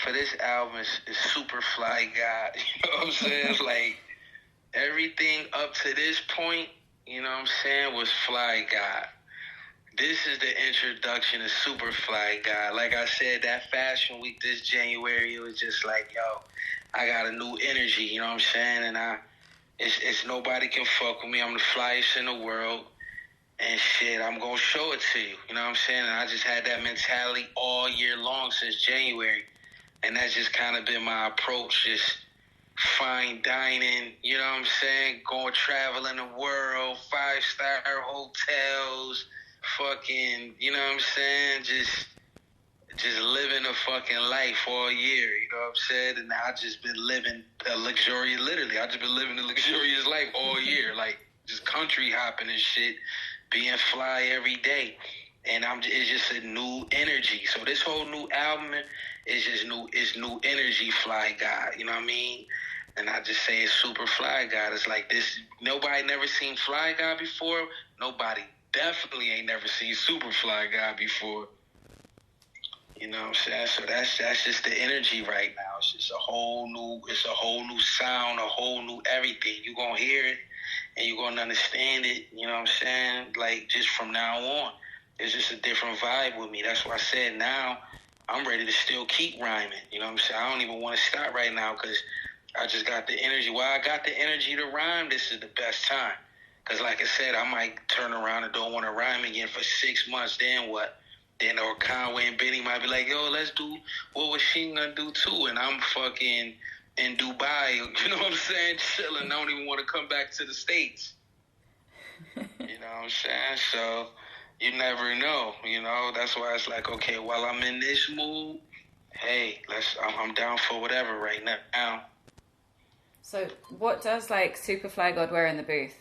[SPEAKER 2] for this album is super fly God. You know what I'm saying? Like everything up to this point, you know what I'm saying, was Fly God. This is the introduction to Super Fly God. Like I said, that Fashion Week this January, it was just like, yo, I got a new energy, you know what I'm saying? And it's nobody can fuck with me. I'm the flyest in the world. And shit, I'm going to show it to you, you know what I'm saying? And I just had that mentality all year long since January. And that's just kind of been my approach, just fine dining, you know what I'm saying? Going traveling the world, 5-star hotels, fucking, you know what I'm saying? Just living a fucking life all year, you know what I'm saying? And I just been living a luxurious, literally, I just been living a luxurious life all year, like just country hopping and shit, being fly every day. And it's just a new energy. So this whole new album is just new energy Fly God, you know what I mean? And I just say it's super Fly God. It's like this, nobody never seen Fly God before. Nobody definitely ain't never seen Super Fly God before. You know what I'm saying? So that's just the energy right now. It's just a whole new sound, a whole new everything. You're gonna hear it and you're gonna understand it, you know what I'm saying? Like just from now on. It's just a different vibe with me. That's why I said now I'm ready to still keep rhyming. You know what I'm saying? I don't even want to stop right now because I just got the energy. While I got the energy to rhyme, this is the best time. Because like I said, I might turn around and don't want to rhyme again for 6 months. Then what? Then or Conway and Benny might be like, yo, let's do what was she gonna do too? And I'm fucking in Dubai, you know what I'm saying? Chilling. I don't even want to come back to the States. You know what I'm saying? So you never know, you know. That's why it's like, okay, while I'm in this mood, hey, I'm down for whatever right now.
[SPEAKER 1] So what does like Super Fly God wear in the booth?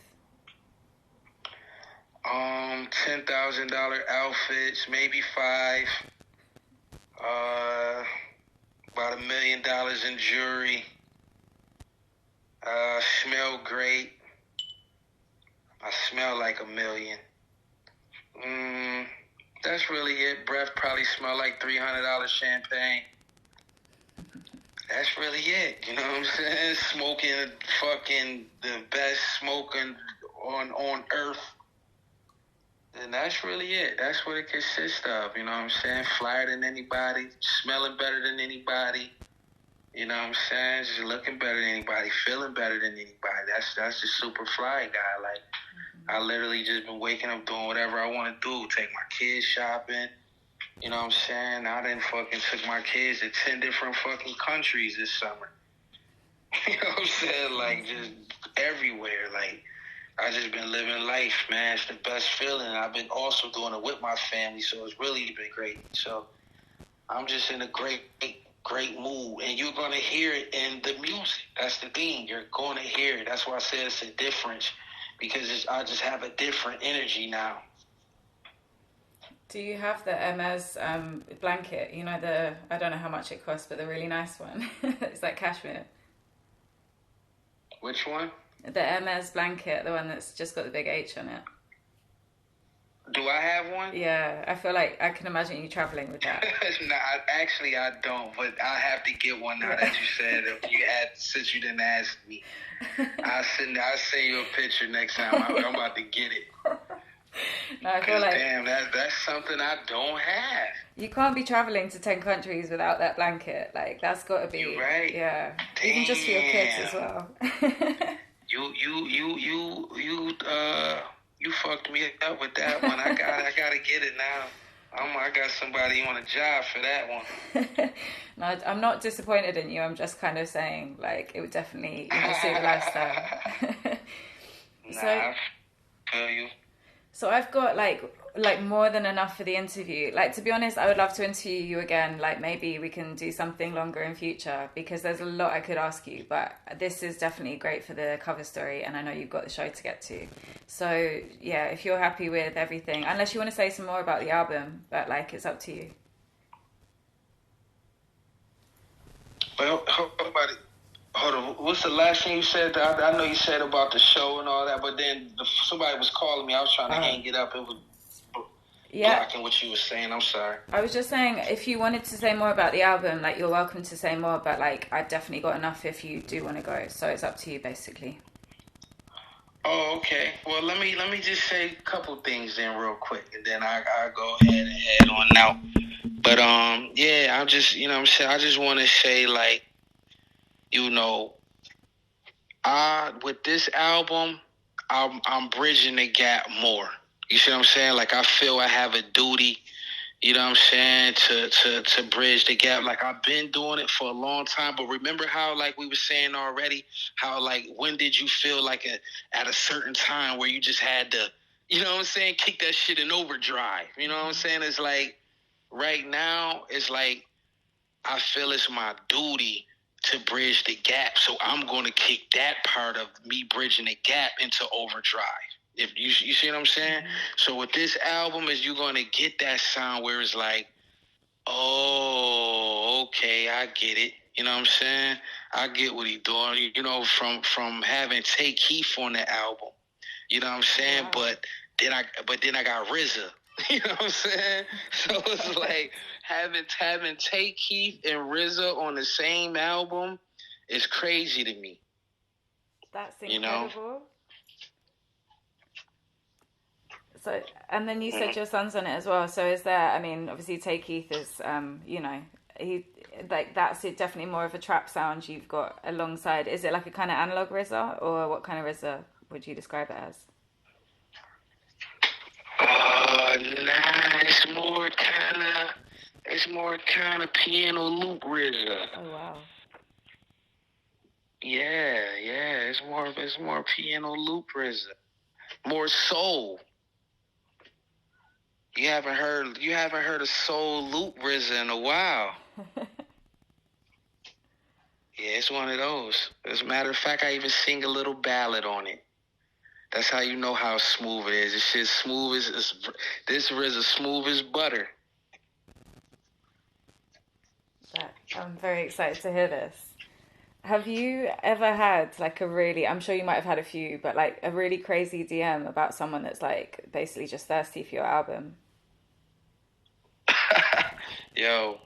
[SPEAKER 2] $10,000 outfits, maybe five. About $1 million in jewelry. Smell great. I smell like $1 million. That's really it. Breath probably smell like $300 champagne. That's really it. You know what I'm saying? Smoking fucking the best smoking on earth. And that's really it. That's what it consists of. You know what I'm saying? Flyer than anybody, smelling better than anybody. You know what I'm saying? Just looking better than anybody, feeling better than anybody. That's the super fly guy. Like, I literally just been waking up doing whatever I want to do. Take my kids shopping. You know what I'm saying? I done fucking took my kids to 10 different fucking countries this summer. You know what I'm saying? Like, just everywhere. Like, I just been living life, man. It's the best feeling. I've been also doing it with my family, so it's really been great. So I'm just in a great mood, and you're going to hear it in the music. That's the thing. You're going to hear it. That's why I said it's a difference, because I just have a different energy now.
[SPEAKER 1] Do you have the Hermes blanket? You know, I don't know how much it costs, but the really nice one. It's like cashmere.
[SPEAKER 2] Which one?
[SPEAKER 1] The Hermes blanket, the one that's just got the big H on it.
[SPEAKER 2] Do I have one?
[SPEAKER 1] Yeah, I feel like I can imagine you traveling with that.
[SPEAKER 2] No, actually I don't, but I have to get one now that you said. Since you didn't ask me, I'll send you a picture next time. I'm about to get it.
[SPEAKER 1] No, I feel like,
[SPEAKER 2] damn, that's something I don't have.
[SPEAKER 1] You can't be traveling to 10 countries without that blanket. Like, that's got to be.
[SPEAKER 2] You're right.
[SPEAKER 1] Yeah.
[SPEAKER 2] Damn.
[SPEAKER 1] Even just for your kids as well.
[SPEAKER 2] You fucked me up with that one. I gotta get it now. I got somebody on a job for that one.
[SPEAKER 1] No, I'm not disappointed in you. I'm just kind of saying, like, it would definitely, suit the lifestyle.
[SPEAKER 2] I feel you.
[SPEAKER 1] So I've got like more than enough for the interview. Like, to be honest, I would love to interview you again. Like, maybe we can do something longer in future, because there's a lot I could ask you, but this is definitely great for the cover story, and I know you've got the show to get to. So yeah, if you're happy with everything, unless you want to say some more about the album, but like, it's up to you.
[SPEAKER 2] Well, hold on. What's the last thing you said? I know you said about the show and all that, but then somebody was calling me. I was trying to hang it up. It was blocking what you were saying. I'm sorry.
[SPEAKER 1] I was just saying, if you wanted to say more about the album, like, you're welcome to say more, but like, I've definitely got enough if you do want to go. So it's up to you, basically.
[SPEAKER 2] Oh, okay. Well, let me just say a couple things then real quick, and then I'll go ahead and head on out. But yeah, I just, you know what I'm saying, I just want to say, like, with this album, I'm bridging the gap more. You see what I'm saying? Like, I feel I have a duty, you know what I'm saying, to bridge the gap. Like, I've been doing it for a long time, but remember how, like we were saying already, how, like, when did you feel like at a certain time where you just had to, you know what I'm saying, kick that shit in overdrive? You know what I'm saying? It's like, right now, it's like, I feel it's my duty to bridge the gap. So I'm going to kick that part of me bridging the gap into overdrive. If you see what I'm saying? Mm-hmm. So with this album, is you're going to get that sound where it's like, oh, okay, I get it. You know what I'm saying? I get what he's doing. You know, from having Take Keith on the album. You know what I'm saying? Wow. But then I got RZA. You know what I'm saying? So it's like having Take Keith and RZA on the same album is crazy to me.
[SPEAKER 1] That's incredible. You know? So, and then you said your son's on it as well. So is there? I mean, obviously Take Keith is, he like, that's it. Definitely more of a trap sound you've got alongside. Is it like a kind of analog RZA, or what kind of RZA would you describe it as?
[SPEAKER 2] Nah, it's more kind of piano loop RZA.
[SPEAKER 1] Oh wow.
[SPEAKER 2] Yeah, it's more piano loop RZA. More soul. You haven't heard a soul loop RZA in a while. Yeah, it's one of those. As a matter of fact, I even sing a little ballad on it. That's how you know how smooth it is. This shit smooth this is as smooth as butter.
[SPEAKER 1] I'm very excited to hear this. Have you ever had like a really, I'm sure you might have had a few, but like a really crazy DM about someone that's like basically just thirsty for your album?
[SPEAKER 2] Yo,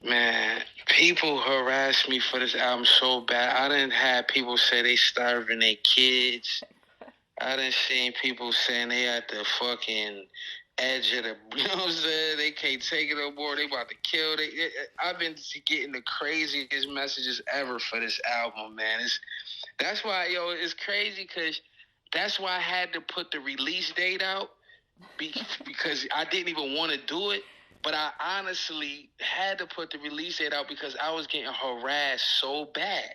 [SPEAKER 2] man, people harass me for this album so bad. I done had people say they starving their kids. I done seen people saying they at the fucking edge of the, you know what I'm saying? They can't take it no more. They about to kill. I've been getting the craziest messages ever for this album, man. That's why, yo, it's crazy because that's why I had to put the release date out because I didn't even want to do it. But I honestly had to put the release date out because I was getting harassed so bad.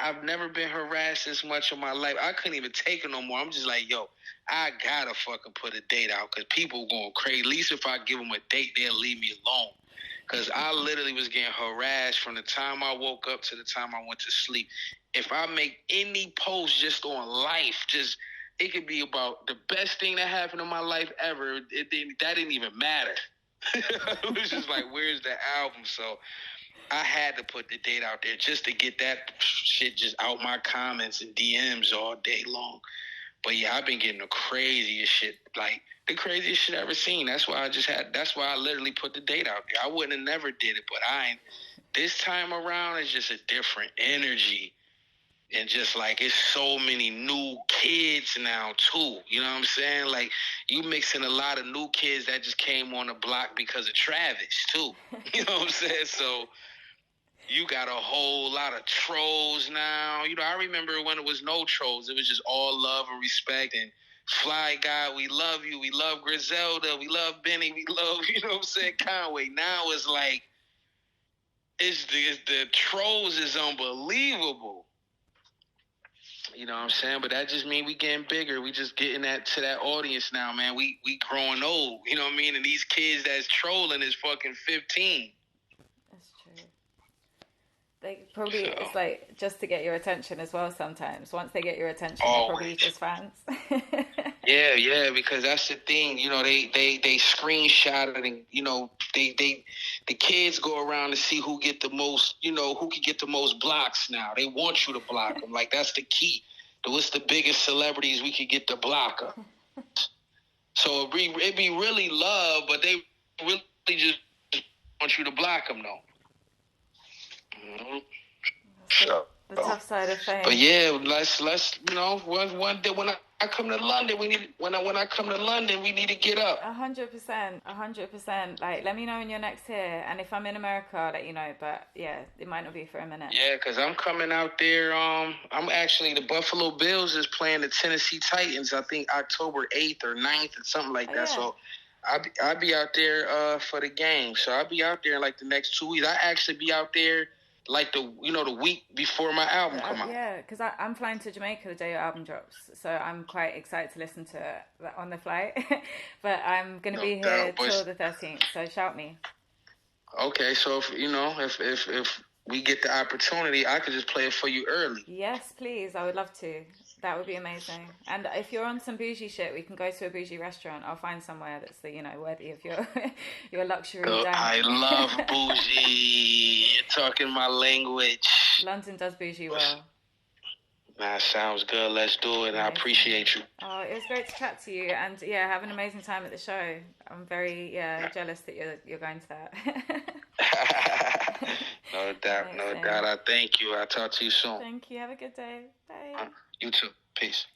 [SPEAKER 2] I've never been harassed this much in my life. I couldn't even take it no more. I'm just like, yo, I gotta fucking put a date out because people going crazy. At least if I give them a date, they'll leave me alone. Because I literally was getting harassed from the time I woke up to the time I went to sleep. If I make any post just on life, it could be about the best thing that happened in my life ever. That didn't even matter. It was just like, where's the album? So I had to put the date out there just to get that shit just out my comments and DMs all day long. But yeah, I've been getting the craziest shit, like the craziest shit I've ever seen. That's why I literally put the date out there. I wouldn't have never did it, but this time around it's just a different energy. And just like, it's so many new kids now too. You know what I'm saying? Like, you mixing a lot of new kids that just came on the block because of Travis too. You know what I'm saying? So you got a whole lot of trolls now. You know, I remember when it was no trolls. It was just all love and respect and Fly Guy, we love you. We love Griselda. We love Benny. We love, you know what I'm saying, Conway. Now it's like, the trolls is unbelievable. You know what I'm saying? But that just means we getting bigger. We just getting to that audience now, man. We growing old. You know what I mean? And these kids that's trolling is fucking 15.
[SPEAKER 1] That's true. They probably, it's like just to get your attention as well sometimes. Once they get your attention, they're probably just fans.
[SPEAKER 2] Yeah, because that's the thing. You know, they screenshot it and, you know, the kids go around to see who get the most, you know, who can get the most blocks now. They want you to block them. Like, that's the key. What's the biggest celebrities we could get to block them? So it'd be really love, but they really just want you to block them, though. Mm-hmm.
[SPEAKER 1] So, the tough side of fame.
[SPEAKER 2] But yeah, let's you know, one day when I come to London, when I come to London, we need to get up.
[SPEAKER 1] 100%. Like, let me know when you're next here, and if I'm in America, I'll let you know. But yeah, it might not be for a minute.
[SPEAKER 2] Yeah, because I'm coming out there. I'm actually, the Buffalo Bills is playing the Tennessee Titans. I think October 8th or 9th or something like that. Yeah. So I'll be out there for the game. So I'll be out there in like the next 2 weeks. I actually be out there like the week before my album come out.
[SPEAKER 1] Yeah, because I'm flying to Jamaica the day your album drops, so I'm quite excited to listen to it on the flight. But I'm going to be here till the 13th, so shout me.
[SPEAKER 2] Okay, so if we get the opportunity, I could just play it for you early.
[SPEAKER 1] Yes, please. I would love to. That would be amazing. And if you're on some bougie shit, we can go to a bougie restaurant. I'll find somewhere that's worthy of your luxury.
[SPEAKER 2] I love bougie. You're talking my language.
[SPEAKER 1] London does bougie well.
[SPEAKER 2] Nah, sounds good. Let's do it. Amazing. I appreciate you.
[SPEAKER 1] Oh, it was great to chat to you, and yeah, have an amazing time at the show. I'm very jealous that you're going to that.
[SPEAKER 2] No doubt. I thank you. I'll talk to you soon.
[SPEAKER 1] Thank you. Have a good day. Bye.
[SPEAKER 2] You too. Peace.